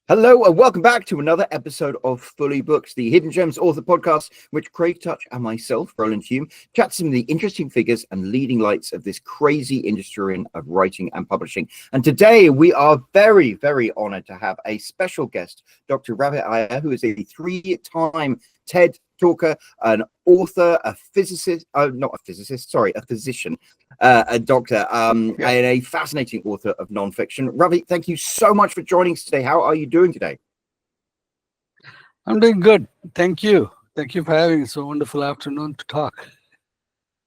Hello and welcome back to another episode of Fully Booked, the Hidden Gems author podcast, which Craig Touch and myself, Roland Hume, chat some of the interesting figures and leading lights of this crazy industry of writing and publishing. And today we are very, very honored to have a special guest, Dr. Ravi Iyer, who is a three-time TED talker, an author, a physicist, not a physicist, sorry, a physician, a doctor, and a fascinating author of nonfiction. Ravi, thank you so much for joining us today. How are you doing today? I'm doing good. Thank you. Thank you for having us. It's a wonderful afternoon to talk.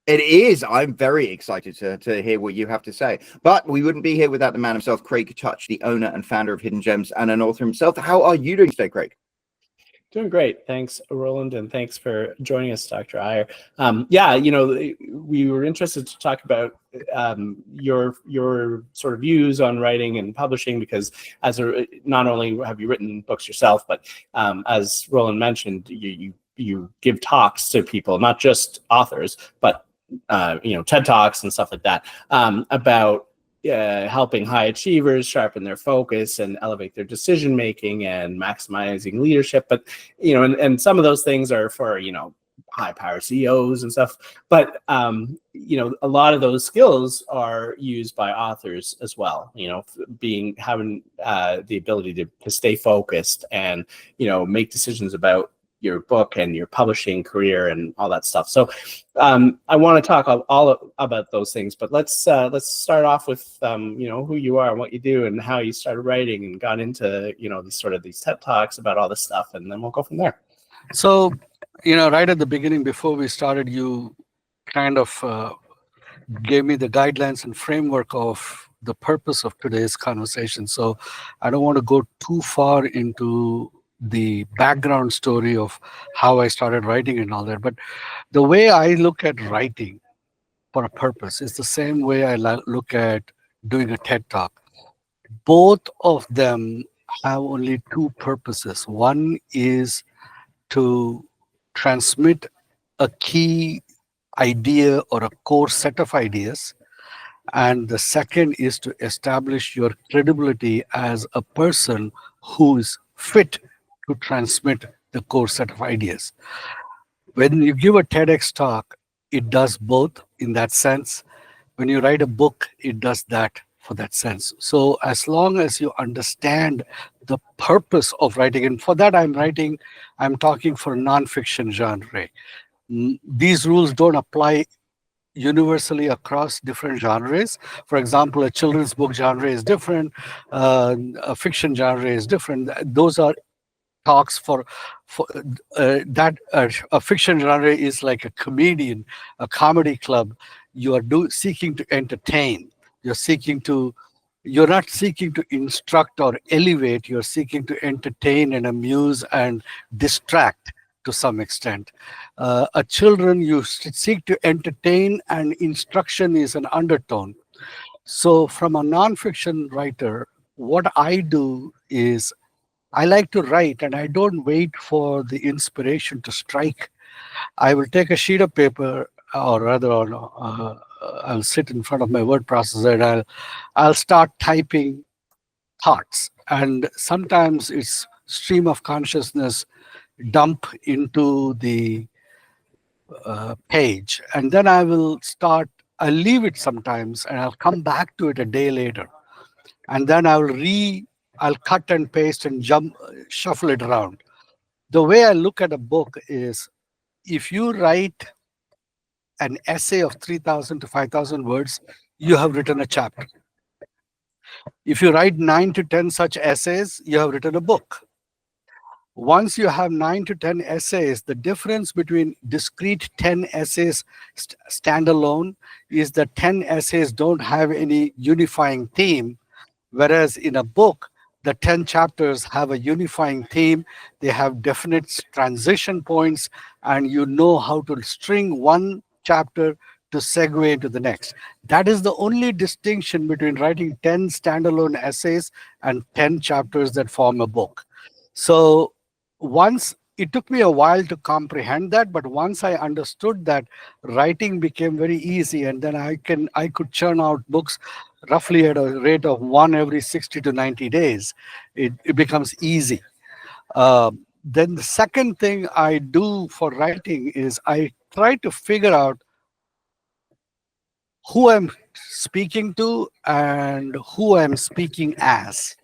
It is. I'm very excited to hear what you have to say. But we wouldn't be here without the man himself, Craig Touch, the owner and founder of Hidden Gems and an author himself. How are you doing today, Craig? Doing great. Thanks, Roland, and thanks for joining us, Dr. Iyer. We were interested to talk about your sort of views on writing and publishing, because not only have you written books yourself, but as Roland mentioned, you give talks to people, not just authors, but TED Talks and stuff like that, about helping high achievers sharpen their focus and elevate their decision making and maximizing leadership. But and some of those things are for high power CEOs and stuff. But a lot of those skills are used by authors as well. Having the ability to stay focused and make decisions about your book and your publishing career and all that stuff. So I want to talk all about those things, but let's start off with who you are and what you do and how you started writing and got into these TED Talks about all this stuff, and then we'll go from there. So right at the beginning, before we started, you kind of gave me the guidelines and framework of the purpose of today's conversation. So I don't want to go too far into the background story of how I started writing and all that, but the way I look at writing for a purpose is the same way I look at doing a TED Talk. Both of them have only two purposes. One is to transmit a key idea or a core set of ideas, and the second is to establish your credibility as a person who is fit to transmit the core set of ideas. When you give a TEDx talk, it does both in that sense. When you write a book, it does that for that sense. So as long as you understand the purpose of writing, and for that I'm talking for nonfiction genre. These rules don't apply universally across different genres. For example, a children's book genre is different, a fiction genre is different. Those are talks for that. A fiction genre is like a comedy club. You are seeking to entertain. You're not seeking to instruct or elevate. You're seeking to entertain and amuse and distract to some extent. A children, you seek to entertain, and instruction is an undertone. So from a nonfiction writer, what I do is I like to write, and I don't wait for the inspiration to strike. I will take a sheet of paper, or rather, I'll sit in front of my word processor and I'll start typing thoughts. And sometimes it's stream of consciousness dump into the page, and then I'll leave it sometimes, and I'll come back to it a day later, and then I'll cut and paste and shuffle it around. The way I look at a book is, if you write an essay of 3,000 to 5,000 words, you have written a chapter. If you write 9 to 10 such essays, you have written a book. Once you have 9 to 10 essays, the difference between discrete 10 essays standalone is that 10 essays don't have any unifying theme, whereas in a book, the 10 chapters have a unifying theme. They have definite transition points, and you know how to string one chapter to segue into the next. That is the only distinction between writing 10 standalone essays and 10 chapters that form a book. So it took me a while to comprehend that, but once I understood that, writing became very easy, and then I could churn out books roughly at a rate of one every 60 to 90 days, it becomes easy. Then the second thing I do for writing is I try to figure out who I'm speaking to and who I'm speaking as.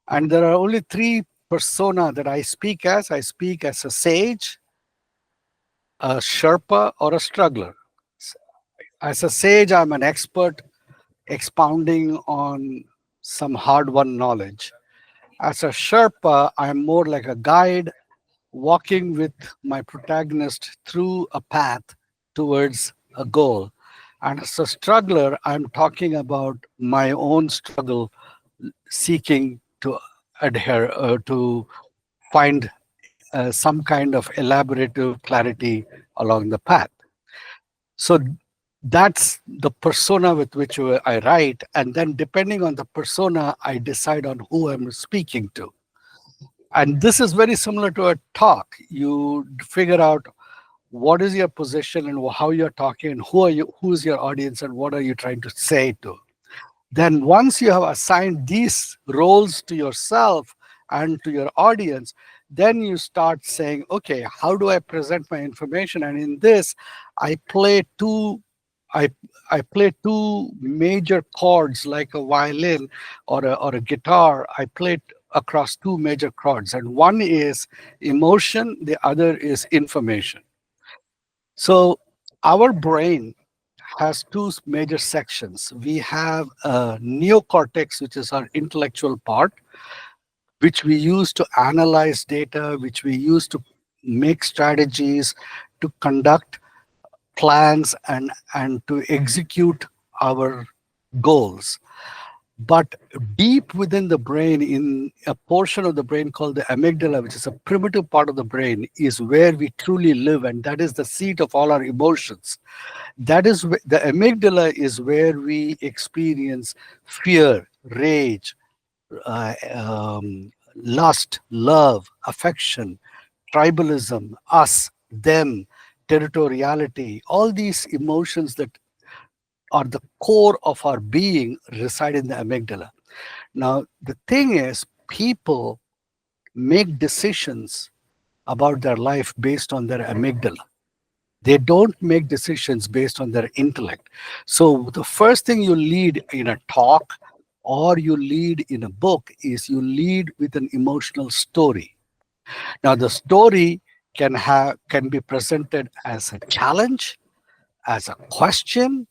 And there are only three persona that I speak as. I speak as a sage, a Sherpa, or a struggler. As a sage, I'm an expert expounding on some hard-won knowledge. As a Sherpa, I'm more like a guide walking with my protagonist through a path towards a goal. And as a struggler, I'm talking about my own struggle, seeking to adhere, to find some kind of elaborative clarity along the path. So that's the persona with which I write. And then depending on the persona, I decide on who I'm speaking to. And this is very similar to a talk. You figure out what is your position and how you're talking and who's your audience and what are you trying to say to. Then once you have assigned these roles to yourself and to your audience, then you start saying, okay, how do I present my information? And in this, I play two major chords like a violin or a guitar. I play it across two major chords, and one is emotion, the other is information. So our brain has two major sections. We have a neocortex, which is our intellectual part, which we use to analyze data, which we use to make strategies, to conduct plans, and to execute our goals. But deep within the brain, in a portion of the brain called the amygdala, which is a primitive part of the brain, is where we truly live, and that is the seat of all our emotions. That is the amygdala is where we experience fear, rage, lust, love, affection, tribalism, us, them, territoriality. All these emotions that are the core of our being reside in the amygdala. Now, the thing is, people make decisions about their life based on their amygdala. They don't make decisions based on their intellect. So the first thing you lead in a talk or you lead in a book is you lead with an emotional story. Now, the story can be presented as a challenge, as a question,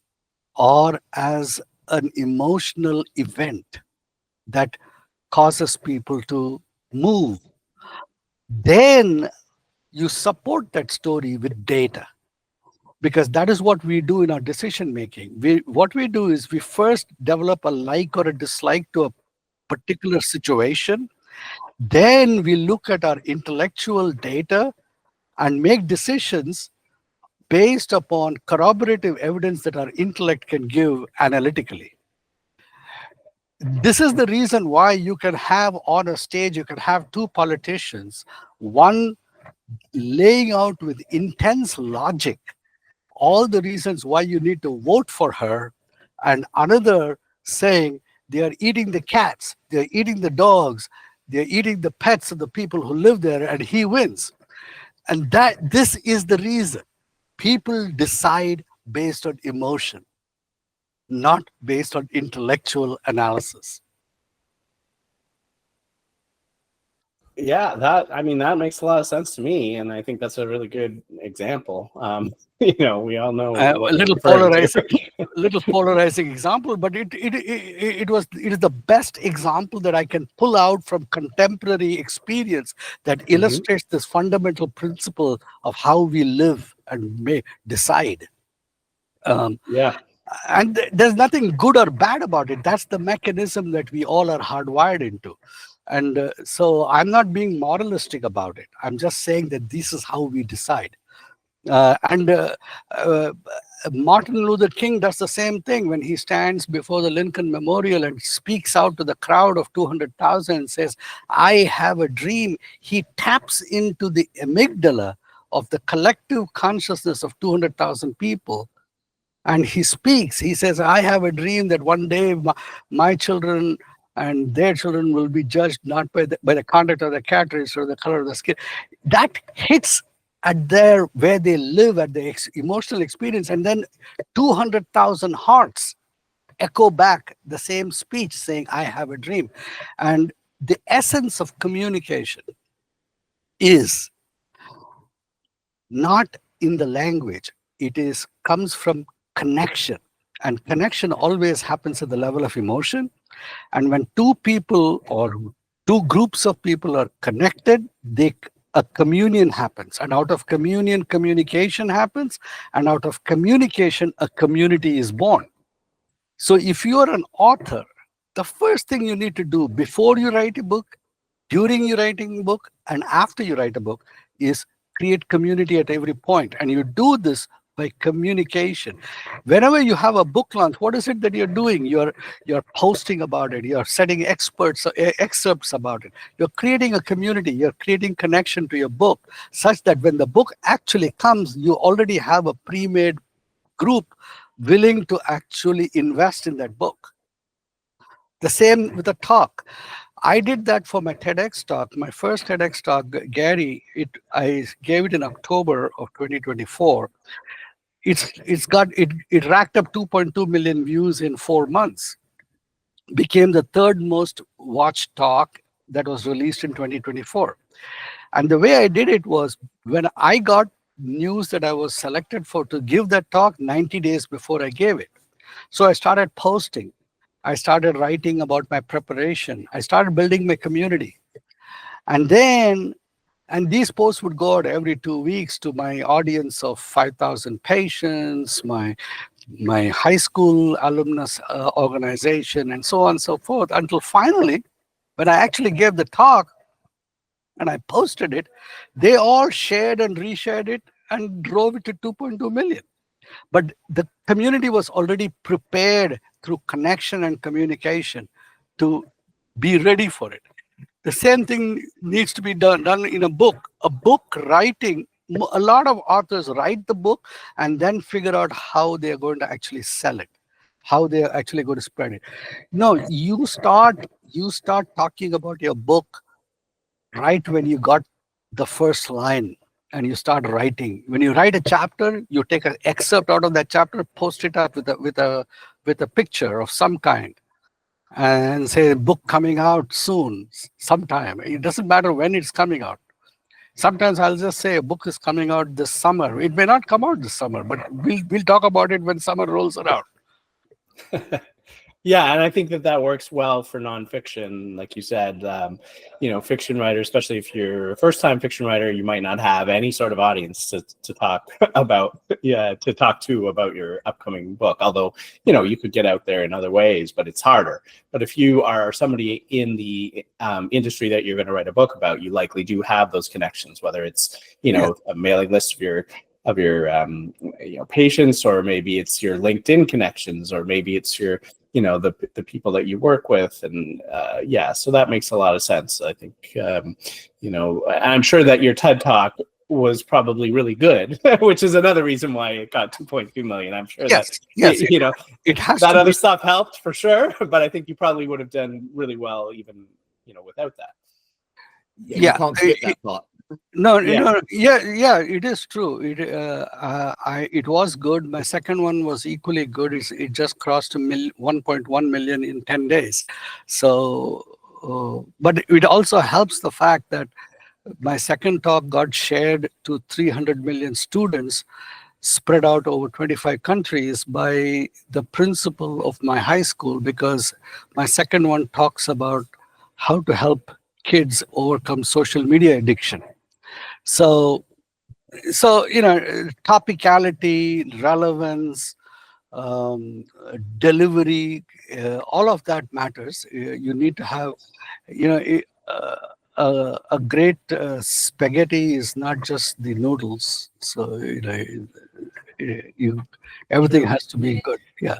or as an emotional event that causes people to move. Then you support that story with data, because that is what we do in our decision making. What we do is we first develop a like or a dislike to a particular situation. Then we look at our intellectual data and make decisions based upon corroborative evidence that our intellect can give analytically. This is the reason why you can have on a stage, you can have two politicians, one laying out with intense logic all the reasons why you need to vote for her, and another saying they are eating the cats, they're eating the dogs, they're eating the pets of the people who live there, and he wins. And this is the reason people decide based on emotion, not based on intellectual analysis. Yeah, that makes a lot of sense to me, and I think that's a really good example. We all know A what little you're referring to. little polarizing example, but it is the best example that I can pull out from contemporary experience that illustrates this fundamental principle of how we live and may decide. Yeah. And there's nothing good or bad about it. That's the mechanism that we all are hardwired into. And so I'm not being moralistic about it. I'm just saying that this is how we decide. And Martin Luther King does the same thing when he stands before the Lincoln Memorial and speaks out to the crowd of 200,000 and says, I have a dream. He taps into the amygdala of the collective consciousness of 200,000 people And he speaks. He says, I have a dream that one day my children and their children will be judged not by the conduct of the characters or the color of the skin. That hits at where they live, at the emotional experience. And then 200,000 hearts echo back the same speech saying, I have a dream. And the essence of communication is not in the language. It comes from connection. And connection always happens at the level of emotion. And when two people or two groups of people are connected, a communion happens. And out of communion, communication happens. And out of communication, a community is born. So if you're an author, the first thing you need to do before you write a book, during you writing a book, and after you write a book is create community at every point. And you do this by communication. Whenever you have a book launch, what is it that you're doing? You're posting about it. You're setting excerpts about it. You're creating a community. You're creating connection to your book such that when the book actually comes, you already have a pre-made group willing to actually invest in that book. The same with a talk. I did that for my TEDx talk. My first TEDx talk, Gary, I gave it in October of 2024. It racked up 2.2 million views in 4 months. Became the third most watched talk that was released in 2024. And the way I did it was when I got news that I was selected to give that talk 90 days before I gave it. So I started posting. I started writing about my preparation. I started building my community. And these posts would go out every 2 weeks to my audience of 5,000 patients, my high school alumnus organization, and so on and so forth, until finally, when I actually gave the talk and I posted it, they all shared and reshared it and drove it to 2.2 million. But the community was already prepared through connection and communication to be ready for it. The same thing needs to be done in a book. A book writing, a lot of authors write the book and then figure out how they're going to actually sell it, how they're actually going to spread it. No, you start talking about your book right when you got the first line and you start writing. When you write a chapter, you take an excerpt out of that chapter, post it up with a picture of some kind, and say book coming out soon, sometime. It doesn't matter when it's coming out. Sometimes I'll just say a book is coming out this summer. It may not come out this summer, but we'll talk about it when summer rolls around. Yeah, and I think that works well for nonfiction. Like you said, fiction writers, especially if you're a first-time fiction writer, you might not have any sort of audience to talk about, about your upcoming book. Although, you could get out there in other ways, but it's harder. But if you are somebody in the industry that you're going to write a book about, you likely do have those connections, whether it's, a mailing list of your patients, or maybe it's your LinkedIn connections, or maybe it's your the people that you work with. And so that makes a lot of sense. I think I'm sure that your TED Talk was probably really good, which is another reason why it got 2.2 million. I'm sure it has that other stuff helped for sure, but I think you probably would have done really well even without that. You can't skip that part. No, it is true. It was good. My second one was equally good. It just crossed 1.1 million in 10 days. So, but it also helps the fact that my second talk got shared to 300 million students spread out over 25 countries by the principal of my high school, because my second one talks about how to help kids overcome social media addiction. So topicality, relevance, delivery, all of that matters. You need to have, a great spaghetti is not just the noodles. So everything has to be good. Yeah.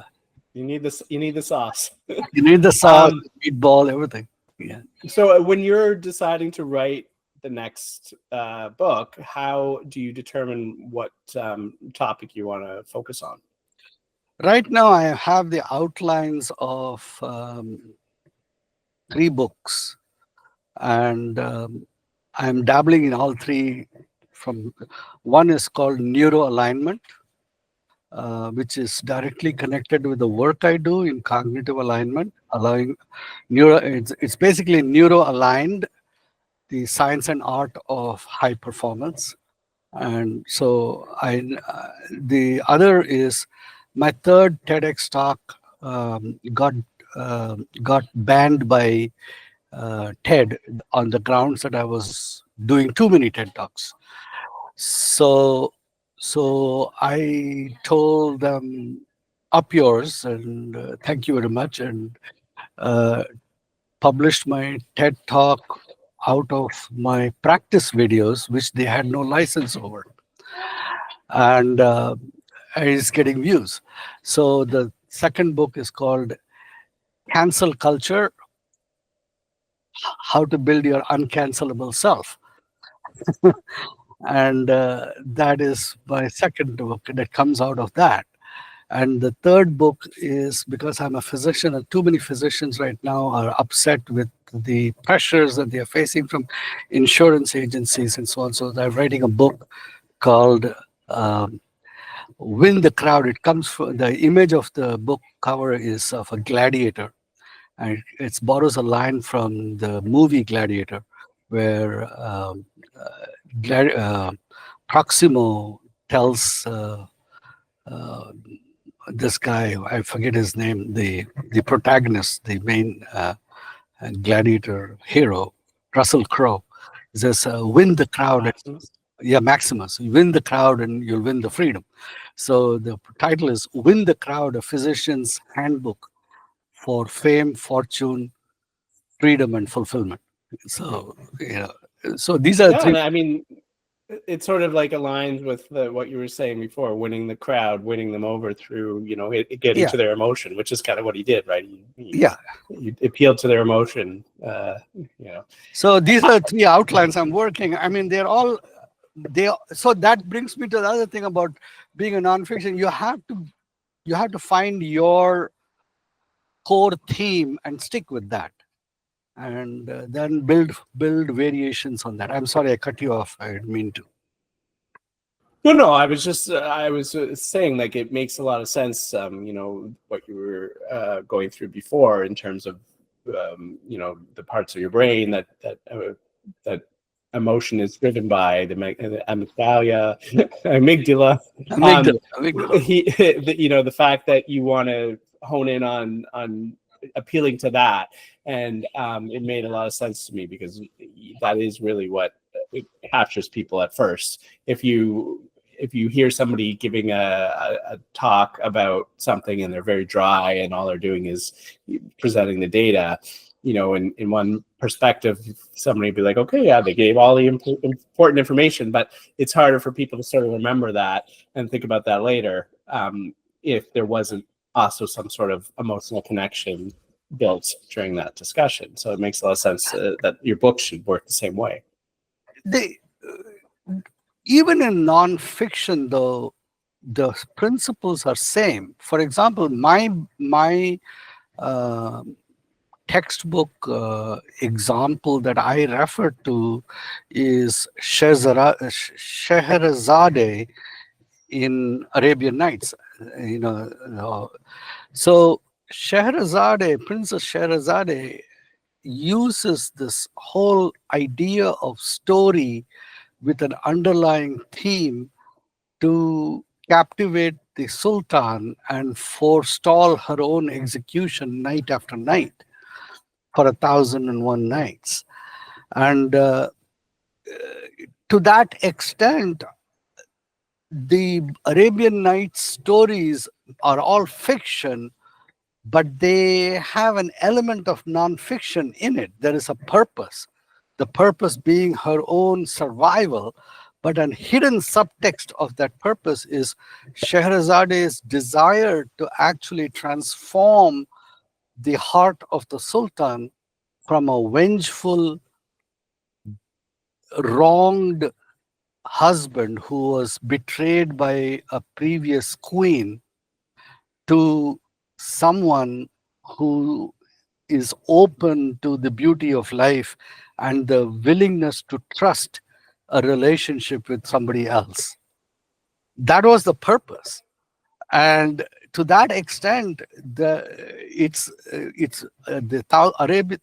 You need this. You need the sauce. You need the sauce, meatball, everything. Yeah. So when you're deciding to write the next book, how do you determine what topic you want to focus on? Right now, I have the outlines of 3 books, and I'm dabbling in all three. From one is called Neuroalignment, which is directly connected with the work I do in cognitive alignment, allowing it's basically neuro aligned, the science and art of high performance. And so the other is my third TEDx talk got banned by TED on the grounds that I was doing too many TED talks. So I told them, up yours, and thank you very much, and uh, published my TED talk out of my practice videos, which they had no license over, and is getting views. So the second book is called Cancel Culture: How to Build Your Uncancelable Self. And that is my second book that comes out of that. And the third book is, because I'm a physician, and too many physicians right now are upset with the pressures that they are facing from insurance agencies and so on. So they're writing a book called Win the Crowd. It comes from the image of the book cover is of a gladiator. And it borrows a line from the movie Gladiator, where Proximo tells this guy, I forget his name, the protagonist, the main gladiator hero, Russell Crowe, says, "Win the crowd." Maximus? Yeah, Maximus. You win the crowd and you'll win the freedom. So the title is "Win the Crowd: A Physician's Handbook for Fame, Fortune, Freedom, and Fulfillment." So so these are Yeah, three. and I mean, it sort of like aligns with what you were saying before, winning the crowd, winning them over through, getting Yeah. to their emotion, which is kind of what he did, right? Yeah. He appealed to their emotion, So these are 3 outlines I'm working. I mean, so that brings me to the other thing about being a nonfiction. You have to find your core theme and stick with that, and then build variations on that. I'm sorry I cut you off. I didn't mean to. No, I was just saying, like, it makes a lot of sense, what you were going through before in terms of, the parts of your brain that emotion is driven by, the amygdala, Amygdala. the fact that you want to hone in on appealing to that, and it made a lot of sense to me, because that is really what it captures people at first. If you hear somebody giving a talk about something and they're very dry and all they're doing is presenting the data, in one perspective, somebody would be like, okay, yeah, they gave all the important information, but it's harder for people to sort of remember that and think about that later, if there wasn't also some sort of emotional connection built during that discussion. So it makes a lot of sense that your book should work the same way. Even in nonfiction, though, the principles are same. For example, my textbook example that I refer to is Scheherazade in Arabian Nights. So Scheherazade, Princess Scheherazade, uses this whole idea of story with an underlying theme to captivate the Sultan and forestall her own execution night after night for 1,001 nights. And to that extent, the Arabian Nights stories are all fiction, but they have an element of nonfiction in it. There is a purpose, the purpose being her own survival, but a hidden subtext of that purpose is Shehrazade's desire to actually transform the heart of the Sultan from a vengeful, wronged husband who was betrayed by a previous queen to someone who is open to the beauty of life and the willingness to trust a relationship with somebody else. That was the purpose. And to that extent, the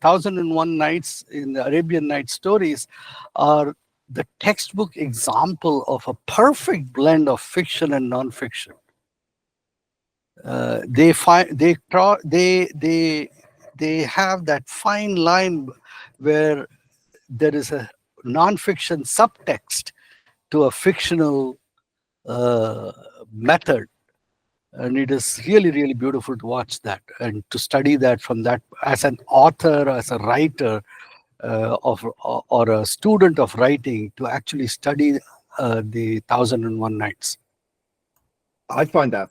Thousand and One Nights in the Arabian Night stories are the textbook example of a perfect blend of fiction and nonfiction. They have that fine line where there is a nonfiction subtext to a fictional method, and it is really, really beautiful to watch that and to study that from that as an author, as a writer, or a student of writing, to actually study the Thousand and One Nights. I find that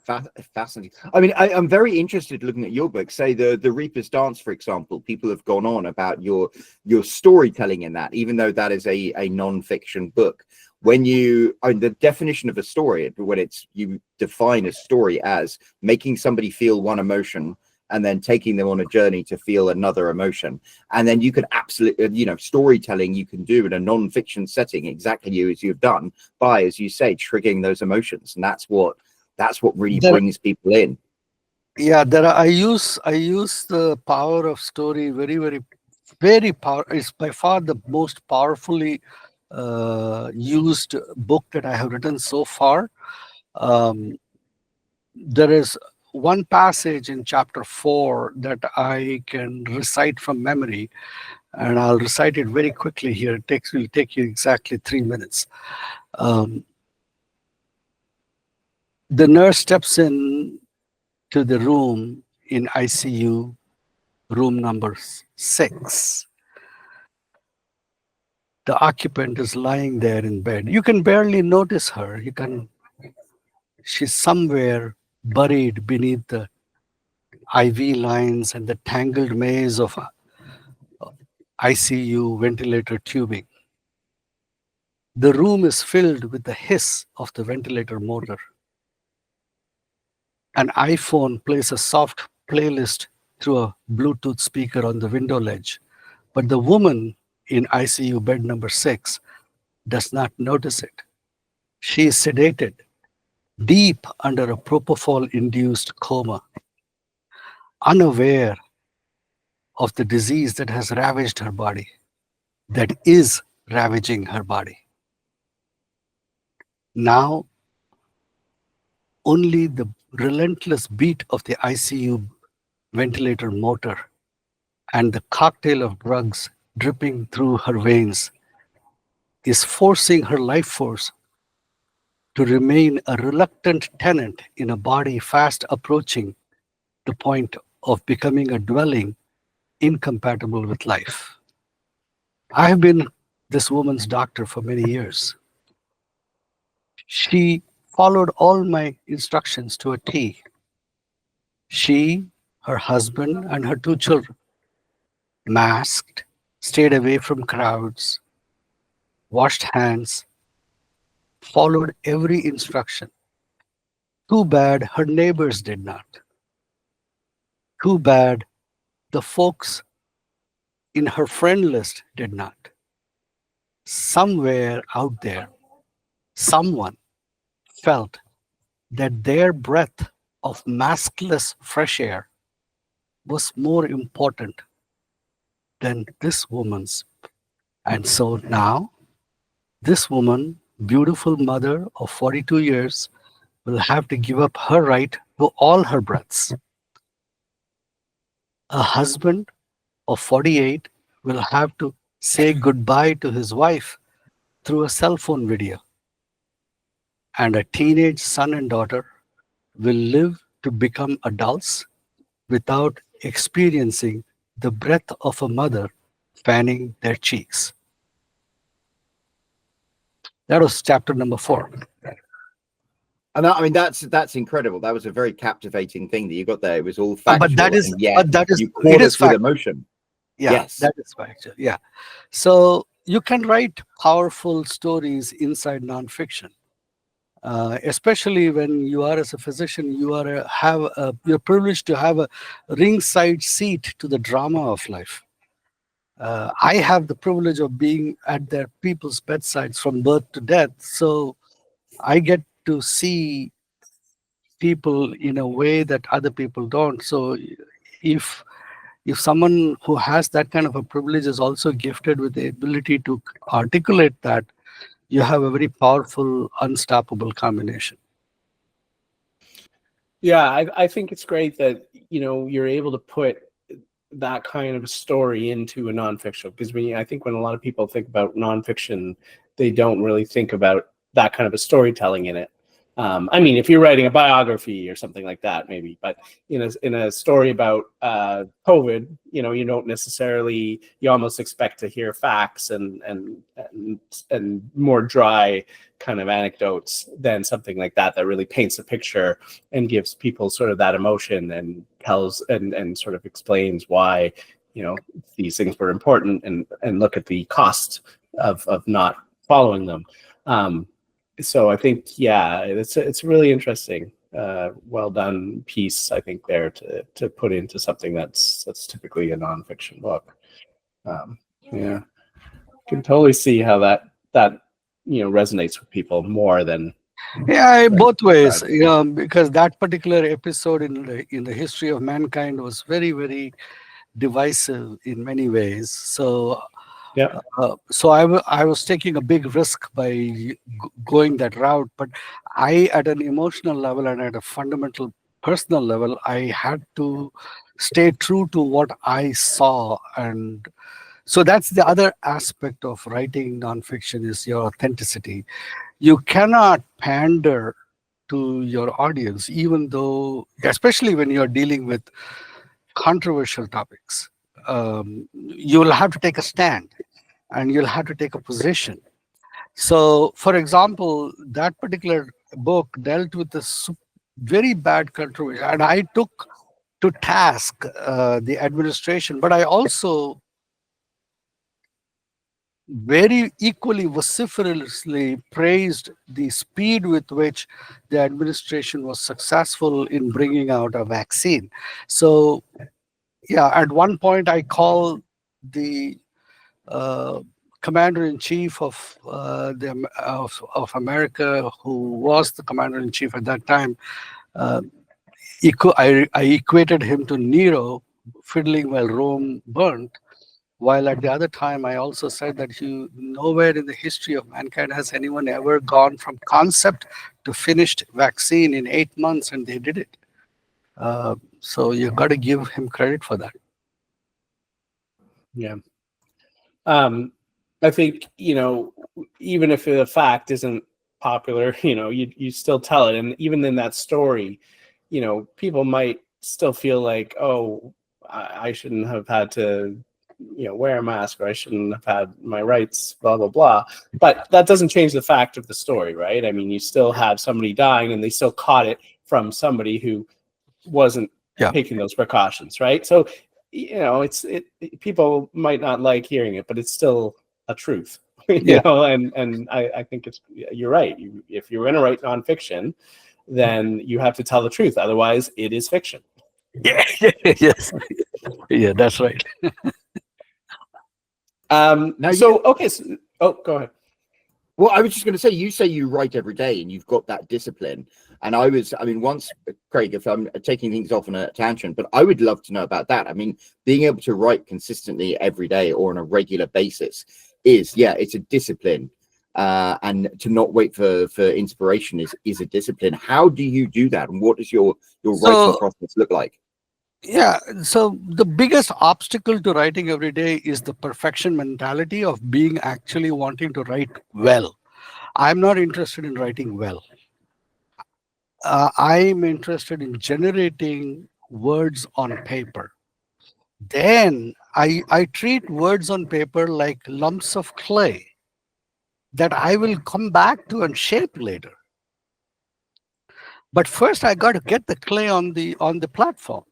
fascinating. I mean, I'm very interested looking at your book. Say the Reaper's Dance, for example. People have gone on about your storytelling in that, even though that is a non-fiction book. When the definition of a story, when you define a story as making somebody feel one emotion and then taking them on a journey to feel another emotion, and then you can absolutely, storytelling you can do in a non-fiction setting exactly as you've done by, as you say, triggering those emotions, and that's what really brings people in. Yeah, I use the power of story very, very, very powerful. It's by far the most powerfully used book that I have written so far. There is one passage in chapter 4 that I can recite from memory, and I'll recite it very quickly here. It will take you exactly 3 minutes. The nurse steps in to the room in ICU, room number 6. The occupant is lying there in bed. You can barely notice her. She's somewhere buried beneath the IV lines and the tangled maze of ICU ventilator tubing. The room is filled with the hiss of the ventilator motor. An iPhone plays a soft playlist through a Bluetooth speaker on the window ledge, but the woman in ICU bed number 6 does not notice it. She is sedated, deep under a propofol-induced coma, unaware of the disease that has ravaged her body, that is ravaging her body. Now, only the relentless beat of the ICU ventilator motor and the cocktail of drugs dripping through her veins is forcing her life force to remain a reluctant tenant in a body fast approaching the point of becoming a dwelling incompatible with life. I have been this woman's doctor for many years. She followed all my instructions to a T. She, her husband, and her 2 children masked, stayed away from crowds, washed hands, followed every instruction. Too bad her neighbors did not. Too bad the folks in her friend list did not. Somewhere out there, someone felt that their breath of maskless fresh air was more important than this woman's. And so now, this woman, beautiful mother of 42 years, will have to give up her right to all her breaths. A husband of 48 will have to say goodbye to his wife through a cell phone video. And a teenage son and daughter will live to become adults without experiencing the breath of a mother fanning their cheeks. That was chapter number 4. And I mean, that's incredible. That was a very captivating thing that you got there. It was all factual, but that is you caught us with emotion. Yeah, yes, that is factual. Yeah, so you can write powerful stories inside nonfiction. especially when you are as a physician, you're privileged to have a ringside seat to the drama of life. I have the privilege of being at their people's bedsides from birth to death, so I get to see people in a way that other people don't. So if someone who has that kind of a privilege is also gifted with the ability to articulate that, you have a very powerful, unstoppable combination. Yeah, I think it's great that, you know, you're able to put that kind of a story into a nonfiction, because I think when a lot of people think about nonfiction, they don't really think about that kind of a storytelling in it. I mean, if you're writing a biography or something like that, maybe, but in a story about COVID, you know, you don't necessarily, you almost expect to hear facts and more dry kind of anecdotes than something like that really paints a picture and gives people sort of that emotion and tells and sort of explains why, you know, these things were important and look at the cost of not following them. So I think, yeah, it's really interesting, well done piece, I think, there to put into something that's typically a nonfiction book. Yeah, can totally see how that you know resonates with people more than. Yeah, both ways, you know, because that particular episode in the history of mankind was very, very divisive in many ways. So Yeah. So I was taking a big risk by going that route, but at an emotional level and at a fundamental personal level, I had to stay true to what I saw. And so that's the other aspect of writing nonfiction, is your authenticity. You cannot pander to your audience, even though, especially when you're dealing with controversial topics. You'll have to take a stand and you'll have to take a position. So, for example, that particular book dealt with a very bad controversy, and I took to task the administration, but I also very equally vociferously praised the speed with which the administration was successful in bringing out a vaccine. So, yeah, at one point I called the uh, commander-in-chief of of America, who was the commander-in-chief at that time. Uh, I equated him to Nero, fiddling while Rome burnt. While at the other time, I also said that nowhere in the history of mankind has anyone ever gone from concept to finished vaccine in 8 months, and they did it. So you got to give him credit for that. Yeah. I think, you know, even if the fact isn't popular, you know, you still tell it. And even in that story, you know, people might still feel like, oh, I shouldn't have had to, you know, wear a mask, or I shouldn't have had my rights, blah, blah, blah. But that doesn't change the fact of the story, right? I mean, you still had somebody dying and they still caught it from somebody who wasn't taking those precautions, right? So, you know, people might not like hearing it, but it's still a truth, you know. And I think you're right. If you're going to write nonfiction, then you have to tell the truth. Otherwise, it is fiction. Yeah. Yes. Yeah, that's right. Okay. So, go ahead. Well, I was just going to say, you say you write every day and you've got that discipline. And once, Craig, if I'm taking things off on a tangent, but I would love to know about that. I mean, being able to write consistently every day or on a regular basis it's a discipline. And to not wait for inspiration is a discipline. How do you do that? And what does your writing process look like? Yeah, so the biggest obstacle to writing every day is the perfection mentality of being actually wanting to write well. I'm not interested in writing well. I'm interested in generating words on paper. Then I treat words on paper like lumps of clay that I will come back to and shape later. But first I got to get the clay on the platform.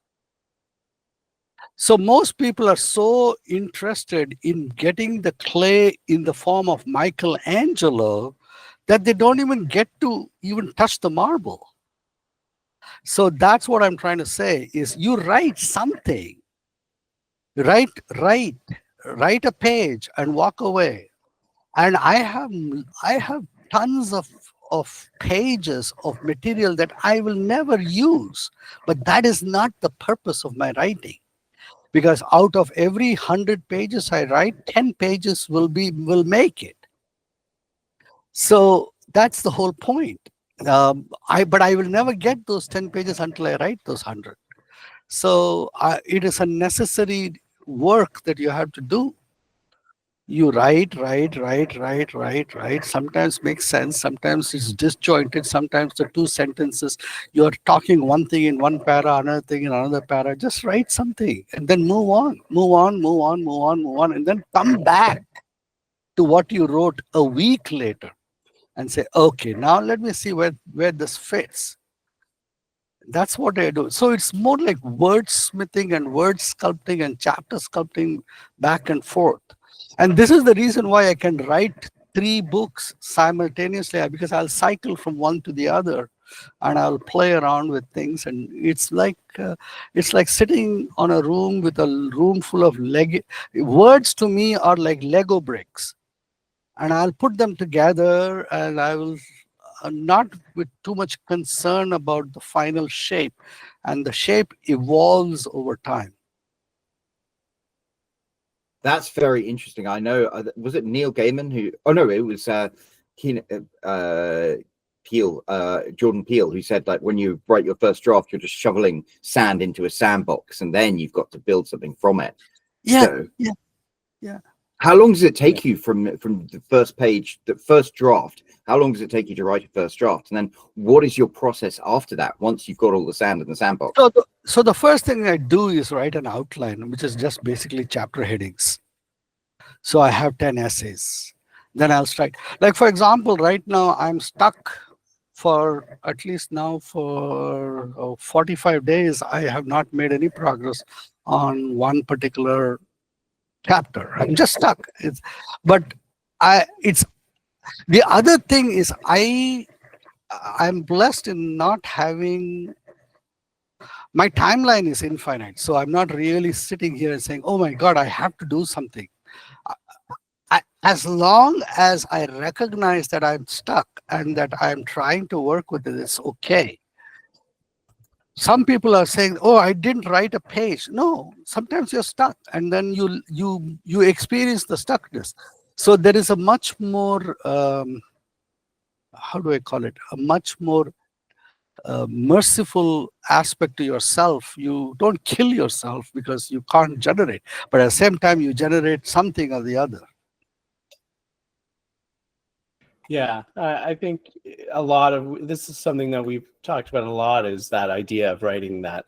So most people are so interested in getting the clay in the form of Michelangelo that they don't even get to even touch the marble. So that's what I'm trying to say is you write something, write a page and walk away. And I have tons of pages of material that I will never use, but that is not the purpose of my writing, because out of every 100 pages I write, 10 pages will make it. So that's the whole point. But I will never get those 10 pages until I write those 100. So it is a necessary work that you have to do. You write. Sometimes makes sense. Sometimes it's disjointed. Sometimes the two sentences, you're talking one thing in one para, another thing in another para. Just write something and then move on, and then come back to what you wrote a week later and say, okay, now let me see where this fits. That's what I do. So it's more like wordsmithing and word sculpting and chapter sculpting back and forth. And this is the reason why I can write 3 books simultaneously, because I'll cycle from one to the other and I'll play around with things. And it's like sitting on a room with a room full of words. To me are like Lego bricks, and I'll put them together, and I will not with too much concern about the final shape, and the shape evolves over time. That's very interesting. I know, was it Neil Gaiman who, oh no, it was Jordan Peele, who said, like, when you write your first draft, you're just shoveling sand into a sandbox, and then you've got to build something from it. Yeah, so, yeah. How long does it take you from the first page, the first draft? How long does it take you to write a first draft? And then what is your process after that, once you've got all the sand in the sandbox? So the first thing I do is write an outline, which is just basically chapter headings. So I have 10 essays. Then I'll start. Like, for example, right now I'm stuck for at least now for 45 days. I have not made any progress on one particular chapter. I'm just stuck. The other thing is I'm blessed in not having, my timeline is infinite. So I'm not really sitting here and saying, oh my God, I have to do something. As long as I recognize that I'm stuck and that I'm trying to work with it, it's okay. Some people are saying, oh, I didn't write a page. No, sometimes you're stuck, and then you experience the stuckness. So there is a much more, how do I call it? A much more merciful aspect to yourself. You don't kill yourself because you can't generate, but at the same time, you generate something or the other. Yeah, I think a lot of this is something that we've talked about a lot, is that idea of writing that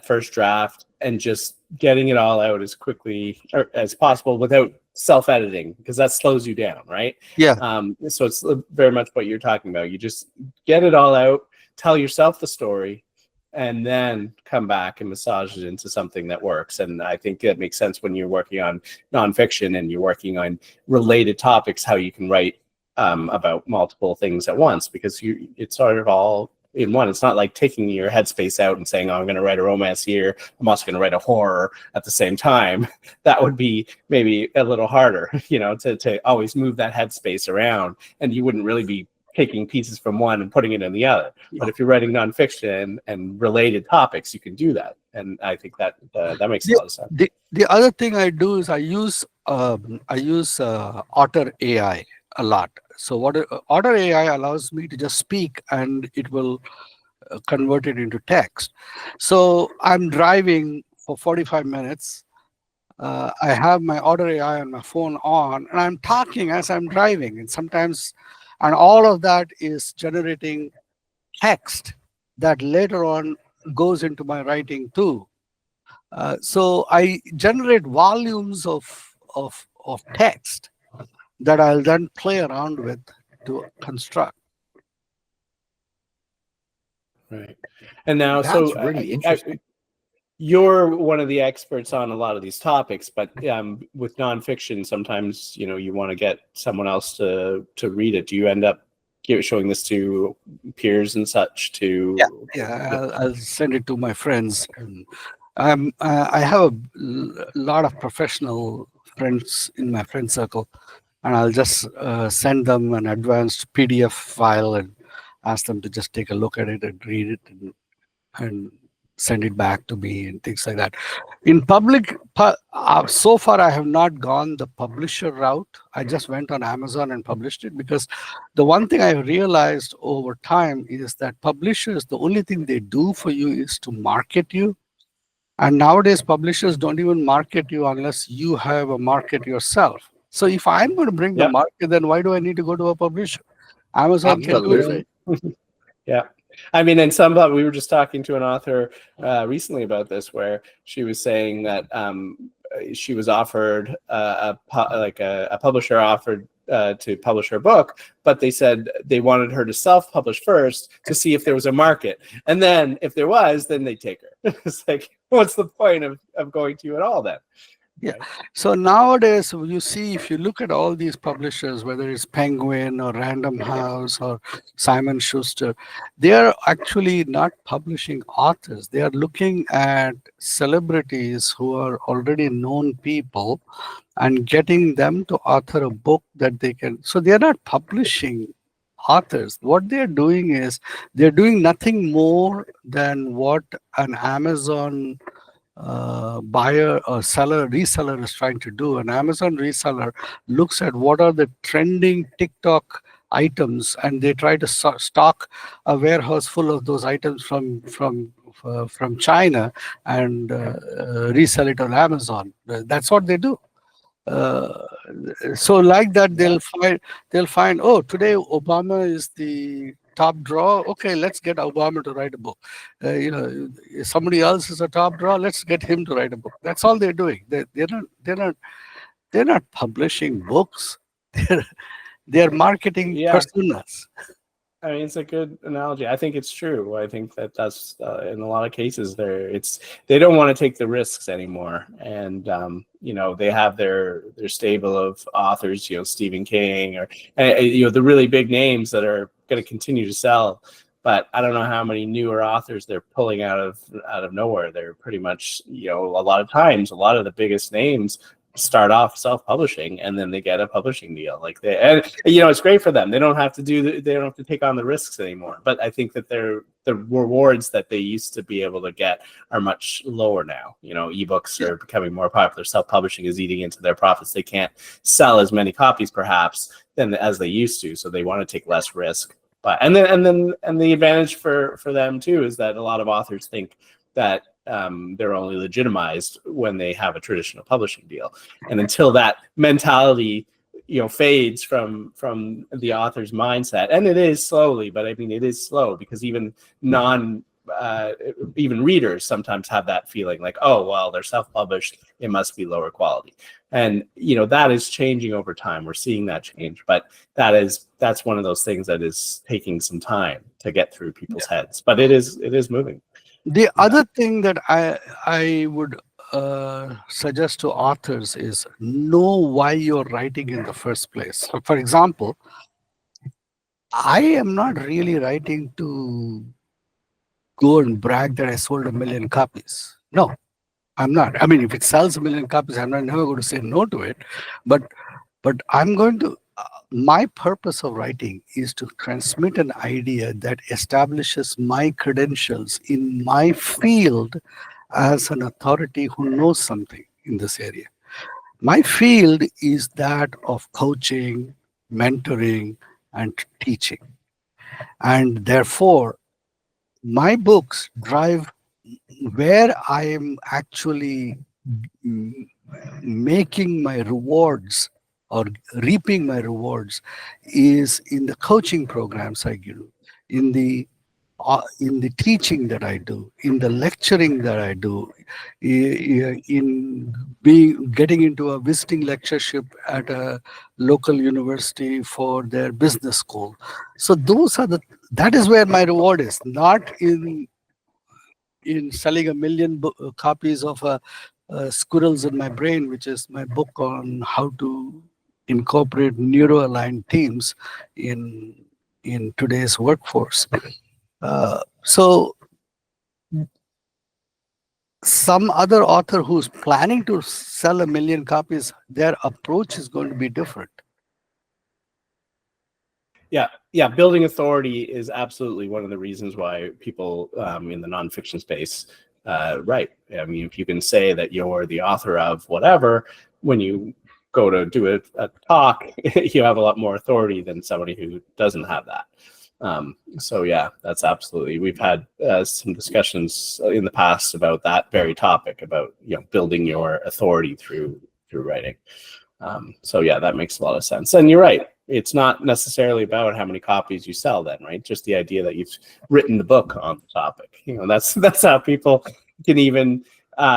first draft and just getting it all out as quickly as possible without self-editing, because that slows you down, right? Yeah. So it's very much what you're talking about. You just get it all out, tell yourself the story, and then come back and massage it into something that works. And I think it makes sense when you're working on nonfiction and you're working on related topics, how you can write about multiple things at once, because it's sort of all in one. It's not like taking your headspace out and saying, oh, I'm going to write a romance here, I'm also going to write a horror at the same time. That would be maybe a little harder, to always move that headspace around, and you wouldn't really be taking pieces from one and putting it in the other. But if you're writing nonfiction and related topics, you can do that. And I think that makes a lot of sense. The other thing I do is I use Otter AI a lot. So what Otter AI allows me to just speak, and it will convert it into text. So I'm driving for 45 minutes. I have my Otter AI on my phone on, and I'm talking as I'm driving. And all of that is generating text that later on goes into my writing too. So I generate volumes of text that I'll then play around with to construct. Right. And now, That's really interesting. You're one of the experts on a lot of these topics, but with nonfiction, sometimes you want to get someone else to read it. Do you end up showing this to peers and such to? Yeah, I'll send it to my friends. And I have a lot of professional friends in my friend circle, and I'll just send them an advanced PDF file and ask them to just take a look at it and read it and send it back to me and things like that. In public, so far I have not gone the publisher route. I just went on Amazon and published it, because the one thing I realized over time is that publishers, the only thing they do for you is to market you. And nowadays, publishers don't even market you unless you have a market yourself. So if I'm going to bring the market, then why do I need to go to a publisher? Amazon can do it. Yeah. I mean, and we were just talking to an author recently about this, where she was saying that she was offered a publisher offered to publish her book, but they said they wanted her to self-publish first to see if there was a market, and then if there was, then they take her. It's like, what's the point of going to you at all then? Yeah. So nowadays, you see, if you look at all these publishers, whether it's Penguin or Random House or Simon Schuster, they are actually not publishing authors. They are looking at celebrities who are already known people and getting them to author a book that they can. So they're not publishing authors. What they're doing is they're doing nothing more than what an Amazon buyer or reseller is trying to do. An Amazon reseller looks at what are the trending TikTok items, and they try to stock a warehouse full of those items from China and resell it on Amazon. That's what they do. So like that, they'll find, oh, today Obama is the top draw. Okay, let's get Obama to write a book. Somebody else is a top draw. Let's get him to write a book. That's all they're doing. They're not publishing books. They're marketing personas. I mean, it's a good analogy. I think it's true. I think that's in a lot of cases they don't want to take the risks anymore, and they have their stable of authors, Stephen King or the really big names that are going to continue to sell. But I don't know how many newer authors they're pulling out of nowhere. They're pretty much, a lot of times, a lot of the biggest names start off self-publishing, and then they get a publishing deal. It's great for them. They don't have to take on the risks anymore. But I think that the rewards that they used to be able to get are much lower now. Ebooks are becoming more popular. Self-publishing is eating into their profits. They can't sell as many copies perhaps as they used to, so they want to take less risk. But and the advantage for them too is that a lot of authors think that they're only legitimized when they have a traditional publishing deal, and until that mentality fades from the author's mindset, and it is slowly, but I mean it is slow, because even readers sometimes have that feeling like, oh well, they're self-published, it must be lower quality, and that is changing over time. We're seeing that change, but that's one of those things that is taking some time to get through people's heads, but it is moving. The other thing that I would suggest to authors is know why you're writing in the first place. So for example, I am not really writing to go and brag that I sold 1 million copies. No, I'm not. I mean, if it sells 1 million copies, I'm never going to say no to it. But I'm going to, my purpose of writing is to transmit an idea that establishes my credentials in my field as an authority who knows something in this area. My field is that of coaching, mentoring, and teaching. And therefore, my books drive where I am actually making my rewards or reaping my rewards is in the coaching programs I give, in the teaching that I do, in the lecturing that I do, in getting into a visiting lectureship at a local university for their business school. So that is where my reward is, not in selling 1 million copies of Squirrels in My Brain, which is my book on how to incorporate neuro-aligned teams in in today's workforce. So some other author who's planning to sell 1 million copies, their approach is going to be different. Yeah, building authority is absolutely one of the reasons why people in the nonfiction space write. I mean, if you can say that you're the author of whatever, when you go to do a talk, you have a lot more authority than somebody who doesn't have that. So yeah, that's absolutely. We've had some discussions in the past about that very topic, about building your authority through writing. So yeah, that makes a lot of sense. And you're right. It's not necessarily about how many copies you sell then, right? Just the idea that you've written the book on the topic. That's how people can even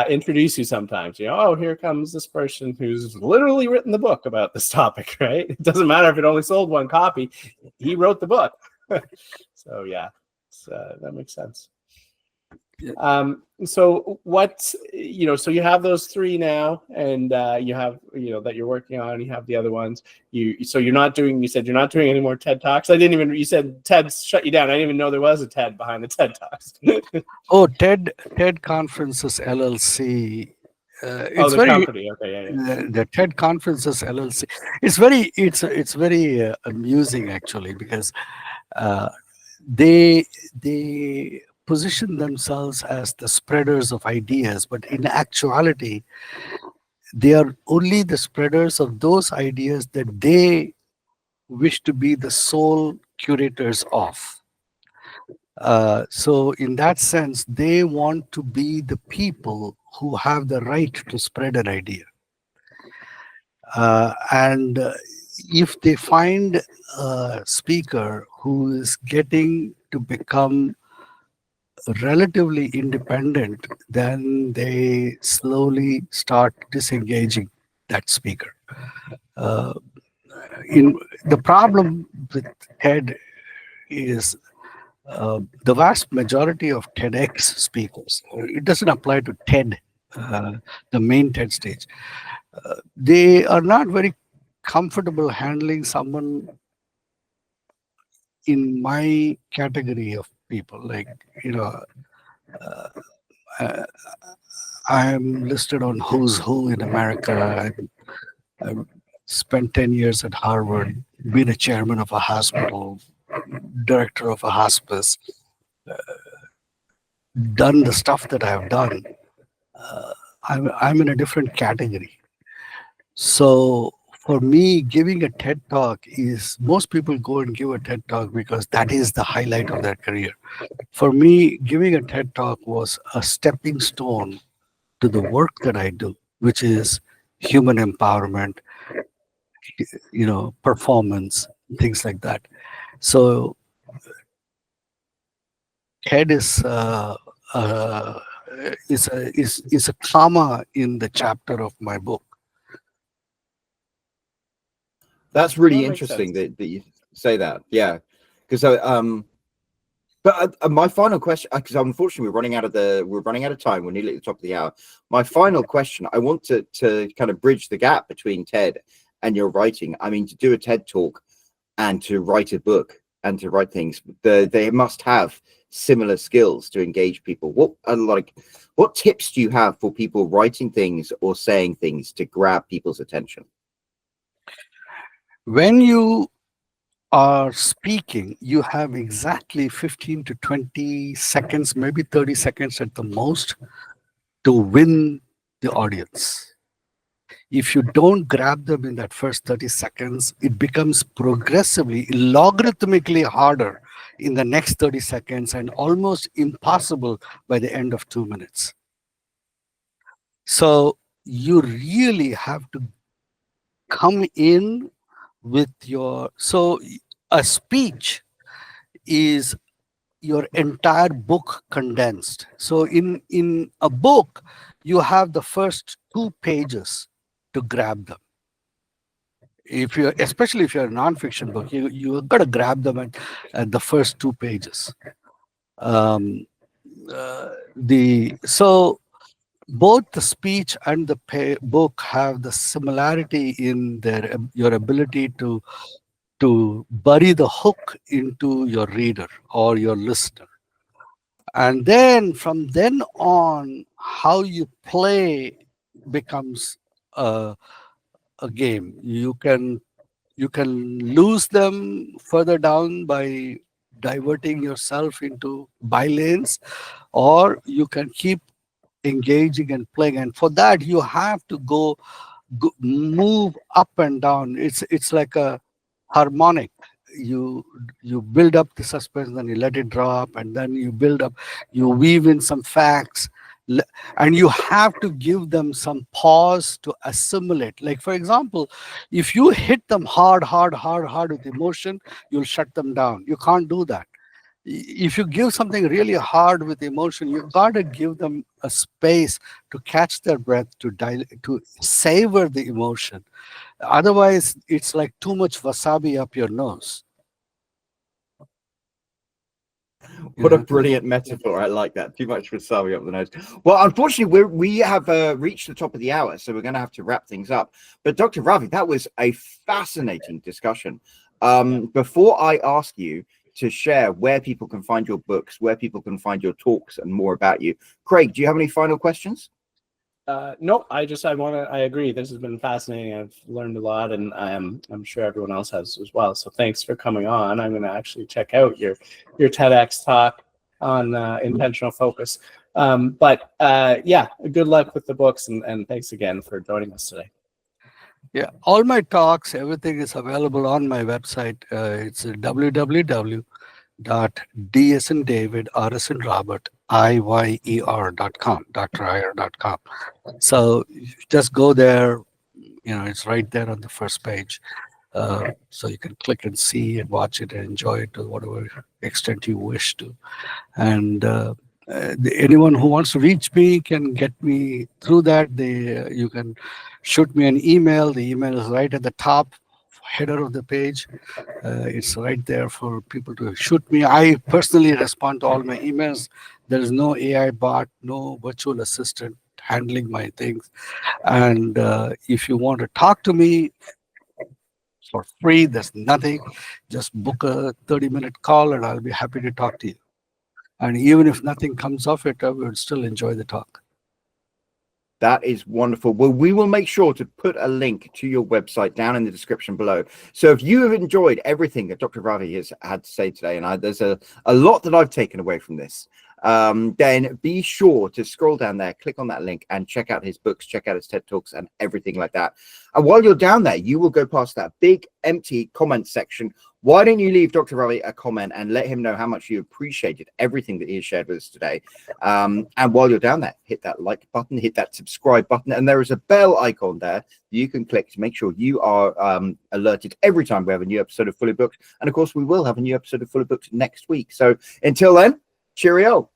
introduce you sometimes. Oh, here comes this person who's literally written the book about this topic, right? It doesn't matter if it only sold one copy. He wrote the book. So yeah, that makes sense. So what, so you have those three now, and you have, that you're working on, you have the other ones. So you're not doing, you said you're not doing any more TED Talks. You said TED shut you down. I didn't even know there was a TED behind the TED Talks. Oh, TED Conferences LLC. It's the very, company. Okay, yeah. The TED Conferences LLC. It's very amusing actually, because they position themselves as the spreaders of ideas, but in actuality, they are only the spreaders of those ideas that they wish to be the sole curators of. So in that sense, they want to be the people who have the right to spread an idea. And if they find a speaker who is getting to become relatively independent, then they slowly start disengaging that speaker. In the problem with TED is the vast majority of TEDx speakers, it doesn't apply to TED, the main TED stage. They are not very comfortable handling someone in my category of people. Like, I am listed on Who's Who in America. I've spent 10 years at Harvard, been a chairman of a hospital, director of a hospice, done the stuff that I've done. I'm in a different category. So for me, giving a TED Talk is, most people go and give a TED Talk because that is the highlight of their career. For me, giving a TED Talk was a stepping stone to the work that I do, which is human empowerment, performance, things like that. So TED is a comma in the chapter of my book. That's really That makes interesting sense. that you say that. Yeah, because but my final question, because unfortunately we're running out of time. We're nearly at the top of the hour. My final question, I want to kind of bridge the gap between TED and your writing. I mean, to do a TED talk and to write a book and to write things, they must have similar skills to engage people. What tips do you have for people writing things or saying things to grab people's attention? When you are speaking, you have exactly 15 to 20 seconds, maybe 30 seconds at the most, to win the audience. If you don't grab them in that first 30 seconds, it becomes progressively, logarithmically harder in the next 30 seconds and almost impossible by the end of 2 minutes. So you really have to come in with so a speech is your entire book condensed. So in a book, you have the first 2 pages to grab them. Especially if you're a nonfiction book, you've got to grab them at the first 2 pages. So both the speech and the book have the similarity in your ability to to bury the hook into your reader or your listener. And then from then on, how you play becomes a game. You can lose them further down by diverting yourself into bylanes, or you can keep engaging and playing. And for that, you have to move up and down. It's like a harmonic. You build up the suspense, then you let it drop, and then you build up, you weave in some facts, and you have to give them some pause to assimilate. Like, for example, if you hit them hard with emotion, you'll shut them down. You can't do that. If you give something really hard with emotion, you gotta give them a space to catch their breath, to savor the emotion. Otherwise, it's like too much wasabi up your nose. What a brilliant metaphor. I like that. Too much wasabi up the nose. Well, unfortunately, we have reached the top of the hour, so we're going to have to wrap things up. But Dr. Ravi, that was a fascinating discussion. Before I ask you to share where people can find your books, where people can find your talks, and more about you, Craig, do you have any final questions? No, I agree. This has been fascinating. I've learned a lot, and I'm sure everyone else has as well. So thanks for coming on. I'm going to actually check out your TEDx talk on intentional focus. Yeah, good luck with the books, and thanks again for joining us today. Yeah, all my talks, everything is available on my website. It's www.d as in David, R as in Robert, IYER.com, driyer.com. So just go there. It's right there on the first page. So you can click and see and watch it and enjoy it to whatever extent you wish to. And anyone who wants to reach me can get me through that. You can shoot me an email. The email is right at the top header of the page. It's right there for people to shoot me. I personally respond to all my emails. There is no AI bot, no virtual assistant handling my things. And if you want to talk to me for free, there's nothing. Just book a 30-minute call and I'll be happy to talk to you. And even if nothing comes of it, I would still enjoy the talk. That is wonderful. Well, we will make sure to put a link to your website down in the description below. So if you have enjoyed everything that Dr. Ravi has had to say today, and there's a lot that I've taken away from this, then be sure to scroll down there, click on that link, and check out his books, check out his TED Talks, and everything like that. And while you're down there, you will go past that big empty comment section. Why don't you leave Dr. Ravi a comment and let him know how much you appreciated everything that he has shared with us today? And while you're down there, hit that like button, hit that subscribe button, and there is a bell icon there you can click to make sure you are alerted every time we have a new episode of Fully Booked. And of course, we will have a new episode of Fully Booked next week. So until then, cheerio.